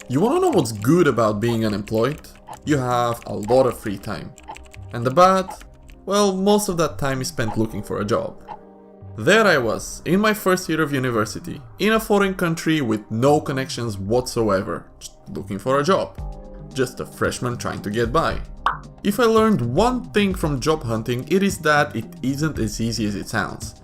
You wanna know what's good about being unemployed? You have a lot of free time. And the bad? Well, most of that time is spent looking for a job. There I was, in my first year of university, in a foreign country with no connections whatsoever, just looking for a job. Just a freshman trying to get by. If I learned one thing from job hunting, it is that it isn't as easy as it sounds.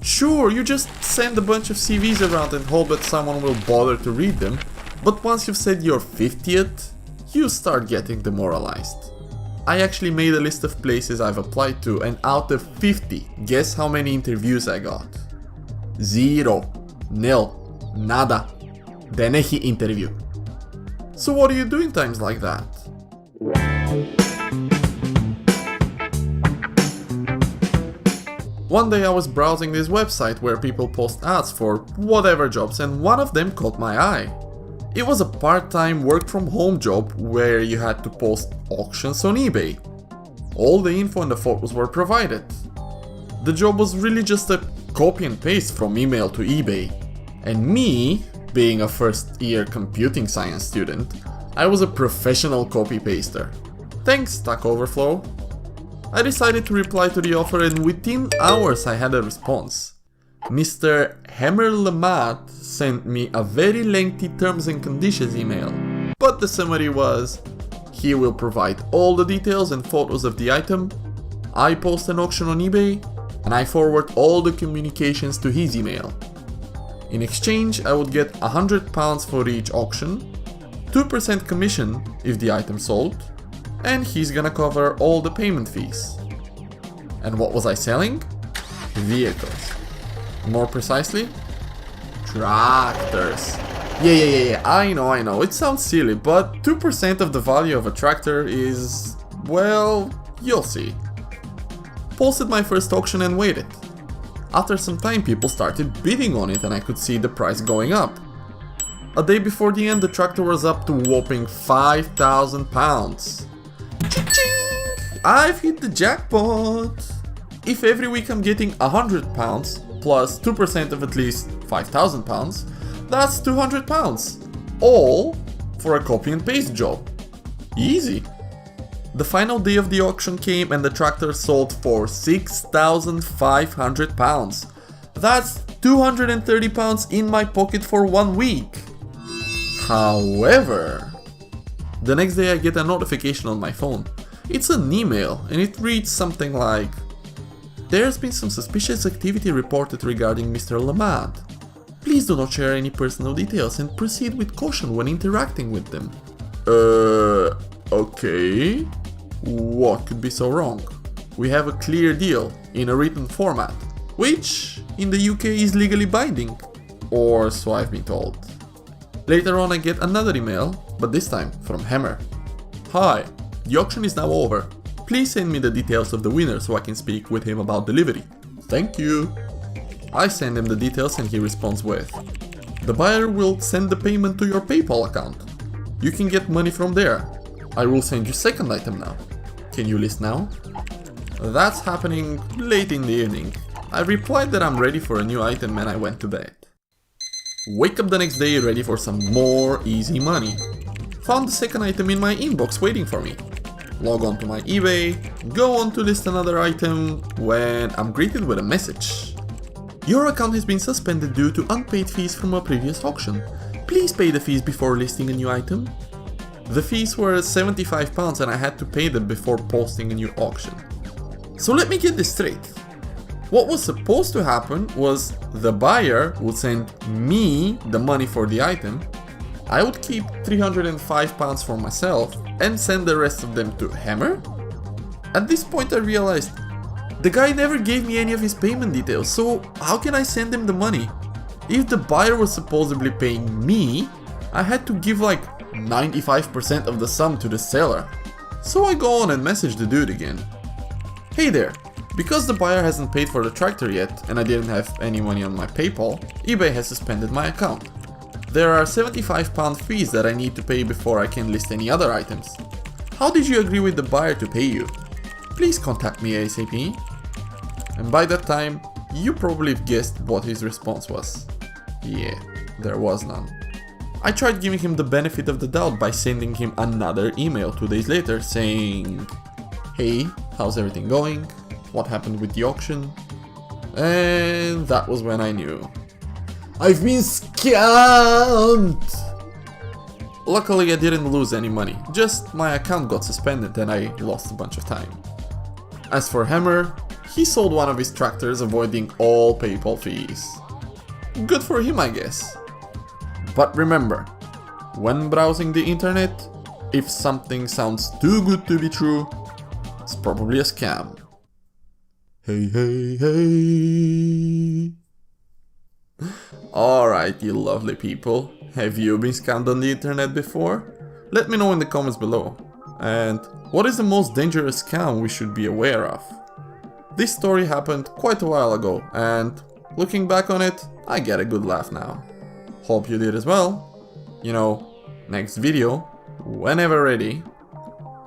Sure, you just send a bunch of CVs around and hope that someone will bother to read them, but once you've said your 50th, you start getting demoralized. I actually made a list of places I've applied to, and out of 50, guess how many interviews I got? 0. Nil. Nada. Denehi interview. So what do you do in times like that? One day I was browsing this website where people post ads for whatever jobs, and one of them caught my eye. It was a part-time work-from-home job where you had to post auctions on eBay. All the info and the photos were provided. The job was really just a copy and paste from email to eBay. And me, being a first-year computing science student, I was a professional copy-paster. Thanks, Stack Overflow. I decided to reply to the offer, and within hours I had a response. Mr. Hammer-Lamad sent me a very lengthy terms and conditions email, but the summary was: he will provide all the details and photos of the item, I post an auction on eBay, and I forward all the communications to his email. In exchange, I would get £100 for each auction, 2% commission if the item sold, and he's gonna cover all the payment fees. And what was I selling? Vehicles. More precisely, tractors. Yeah, I know, it sounds silly, but 2% of the value of a tractor is, well, you'll see. Posted my first auction and waited. After some time, people started bidding on it and I could see the price going up. A day before the end, the tractor was up to a whopping £5,000. Cha-ching! I've hit the jackpot! If every week I'm getting £100 plus 2% of at least £5,000, that's £200. All for a copy and paste job. Easy. The final day of the auction came and the tractor sold for £6,500. That's £230 in my pocket for 1 week. However, the next day I get a notification on my phone. It's an email and it reads something like: there's been some suspicious activity reported regarding Mr. Lamad. Please do not share any personal details and proceed with caution when interacting with them. Okay. What could be so wrong? We have a clear deal in a written format, which in the UK is legally binding. Or so I've been told. Later on I get another email, but this time from Hammer. Hi, the auction is now over. Please send me the details of the winner so I can speak with him about delivery. Thank you. I send him the details and he responds with: the buyer will send the payment to your PayPal account. You can get money from there. I will send you second item now. Can you list now? That's happening late in the evening. I replied that I'm ready for a new item and I went to bed. Wake up the next day ready for some more easy money. Found the second item in my inbox waiting for me. Log on to my eBay, go on to list another item, when I'm greeted with a message. Your account has been suspended due to unpaid fees from a previous auction. Please pay the fees before listing a new item. The fees were £75 and I had to pay them before posting a new auction. So let me get this straight. What was supposed to happen was the buyer would send me the money for the item, I would keep £305 for myself and send the rest of them to Hammer? At this point I realized the guy never gave me any of his payment details, so how can I send him the money? If the buyer was supposedly paying me, I had to give like 95% of the sum to the seller. So I go on and message the dude again. Hey there, because the buyer hasn't paid for the tractor yet and I didn't have any money on my PayPal, eBay has suspended my account. There are £75 fees that I need to pay before I can list any other items. How did you agree with the buyer to pay you? Please contact me ASAP. And by that time, you probably guessed what his response was. Yeah, there was none. I tried giving him the benefit of the doubt by sending him another email 2 days later saying, "Hey, how's everything going? What happened with the auction?" And that was when I knew. I've been scammed! Luckily I didn't lose any money, just my account got suspended and I lost a bunch of time. As for Hammer, he sold one of his tractors avoiding all PayPal fees. Good for him, I guess. But remember, when browsing the internet, if something sounds too good to be true, it's probably a scam. Hey, hey, hey. Alright, you lovely people. Have you been scammed on the internet before? Let me know in the comments below. And what is the most dangerous scam we should be aware of? This story happened quite a while ago, and looking back on it, I get a good laugh now. Hope you did as well. You know, next video, whenever ready.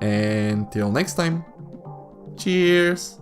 And till next time, cheers!